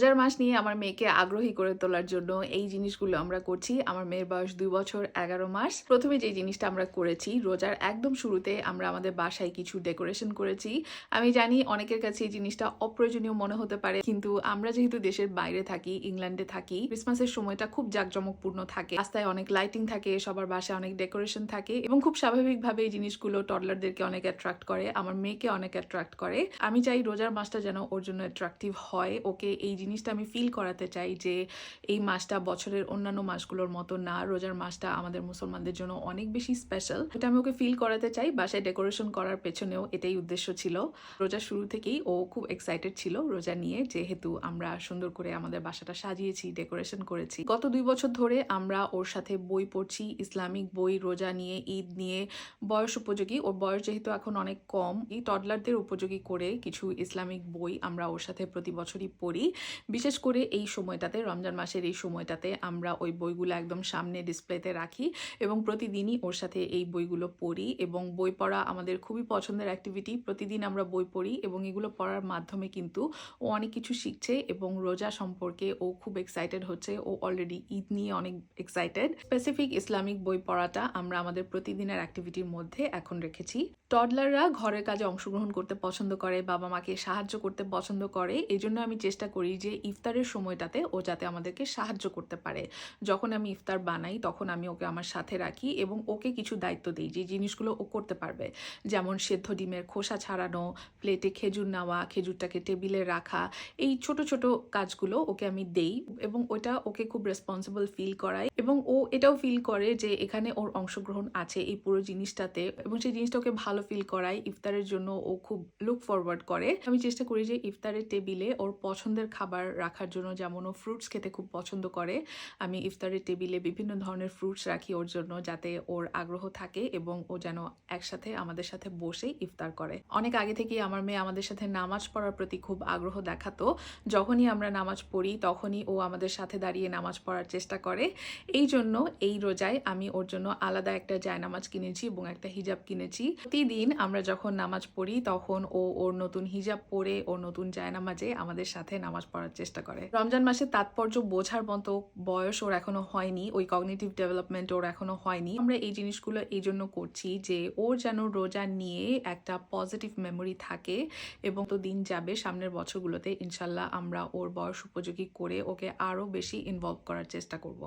রোজার মাস নিয়ে আমার মেয়েকে আগ্রহী করে তোলার জন্য এই জিনিসগুলো আমরা করছি। আমার মেয়ের বয়স ২ বছর ১১ মাস। ১ম এ যে জিনিসটা আমরা করেছি, রোজার একদম শুরুতে আমরা আমাদের বাসায় কিছু ডেকোরেশন করেছি। আমি জানি অনেকের কাছে এই জিনিসটা অপ্রয়োজনীয় মনে হতে পারে, কিন্তু আমরা যেহেতু দেশের বাইরে থাকি, ইংল্যান্ডে থাকি, ক্রিসমাসের সময়টা খুব জাঁকজমকপূর্ণ থাকে। রাস্তায় অনেক লাইটিং থাকে, সবার বাসায় অনেক ডেকোরেশন থাকে এবং খুব স্বাভাবিকভাবে এই জিনিসগুলো টডলারদেরকে অনেক অ্যাট্রাক্ট করে, আমার মেয়েকে অনেক অ্যাট্রাক্ট করে। আমি চাই রোজার মাসটা যেন ওর জন্য অ্যাট্রাকটিভ হয়। ওকে এই জিনিসটা আমি ফিল করাতে চাই যে এই মাসটা বছরের অন্যান্য মাসগুলোর মতো না, রোজার মাসটা আমাদের মুসলমানদের জন্য অনেক বেশি স্পেশাল। এটা আমি ওকে ফিল করাতে চাই। বাসায় ডেকোরেশন করার পেছনেও এটাই উদ্দেশ্য ছিল। রোজার শুরু থেকেই ও খুব এক্সাইটেড ছিল রোজা নিয়ে, যেহেতু আমরা সুন্দর করে আমাদের বাসাটা সাজিয়েছি, ডেকোরেশন করেছি। গত ২ বছর ধরে আমরা ওর সাথে বই পড়ছি, ইসলামিক বই, রোজা নিয়ে, ঈদ নিয়ে, বয়স উপযোগী। ওর বয়স যেহেতু এখন অনেক কম, এই টডলারদের উপযোগী করে কিছু ইসলামিক বই আমরা ওর সাথে প্রতি বছরই পড়ি। বিশেষ করে এই সময়টাতে, রমজান মাসের এই সময়টাতে আমরা ওই বইগুলো একদম সামনে ডিসপ্লেতে রাখি এবং প্রতিদিনই ওর সাথে এই বইগুলো পড়ি। এবং বই পড়া আমাদের খুবই পছন্দের অ্যাক্টিভিটি। প্রতিদিন আমরা বই পড়ি এবং এগুলো পড়ার মাধ্যমে কিন্তু ও অনেক কিছু শিখছে এবং রোজা সম্পর্কে ও খুব এক্সাইটেড হচ্ছে। ও অলরেডি ঈদ নিয়ে অনেক এক্সাইটেড। স্পেসিফিক ইসলামিক বই পড়াটা আমরা আমাদের প্রতিদিনের অ্যাক্টিভিটির মধ্যে এখন রেখেছি। টডলাররা ঘরের কাজে অংশগ্রহণ করতে পছন্দ করে, বাবা মাকে সাহায্য করতে পছন্দ করে। এজন্য আমি চেষ্টা করি যে ইফতারের সময়টাতে ও যাতে আমাদেরকে সাহায্য করতে পারে। যখন আমি ইফতার বানাই তখন আমি ওকে আমার সাথে রাখি এবং ওকে কিছু দায়িত্ব দিই যে জিনিসগুলো ও করতে পারবে। যেমন সেদ্ধ ডিমের খোসা ছাড়ানো, প্লেটে খেজুর নেওয়া, খেজুরটাকে টেবিলে রাখা, এই ছোট ছোট কাজগুলো ওকে আমি দেই এবং ওটা ওকে খুব রেসপন্সিবল ফিল করাই এবং ও এটাও ফিল করে যে এখানে ওর অংশগ্রহণ আছে এই পুরো জিনিসটাতে, এবং সেই জিনিসটা ওকে ভালো ফিল করায়। ইফতারের জন্য ও খুব লুক ফরওয়ার্ড করে। আমি চেষ্টা করি যে ইফতারের টেবিলে ওর পছন্দের খাবার রাখার জন্য, যেমন ও ফ্রুটস খেতে খুব পছন্দ করে, আমি ইফতারের টেবিলে বিভিন্ন ধরনের ফ্রুটস রাখি ওর জন্য, যাতে ওর আগ্রহ থাকে এবং ও যেন একসাথে আমাদের সাথে বসে ইফতার করে। অনেক আগে থেকেই আমার মেয়ে আমাদের সাথে নামাজ পড়ার প্রতি খুব আগ্রহ দেখাতো। যখনই আমরা নামাজ পড়ি তখনই ও আমাদের সাথে দাঁড়িয়ে নামাজ পড়ার চেষ্টা করে। এই জন্য এই রোজায় আমি ওর জন্য আলাদা একটা জায়নামাজ কিনেছি এবং একটা হিজাব কিনেছি। প্রতিদিন আমরা যখন নামাজ পড়ি তখন ও ওর নতুন হিজাব পরে, ওর নতুন জায়নামাজে আমাদের সাথে নামাজ পড়ার চেষ্টা করে। রমজান মাসের তাৎপর্য বোঝার মতো বয়স ওর এখনো হয়নি, ওই কগনিটিভ ডেভেলপমেন্ট ওর এখনো হয়নি। আমরা এই জিনিসগুলো এই জন্য করছি যে ওর যেন রোজা নিয়ে একটা পজিটিভ মেমোরি থাকে এবং তো দিন যাবে, সামনের বছরগুলোতে ইনশাল্লাহ আমরা ওর বয়স উপযোগী করে ওকে আরো বেশি ইনভলভ করার চেষ্টা করব।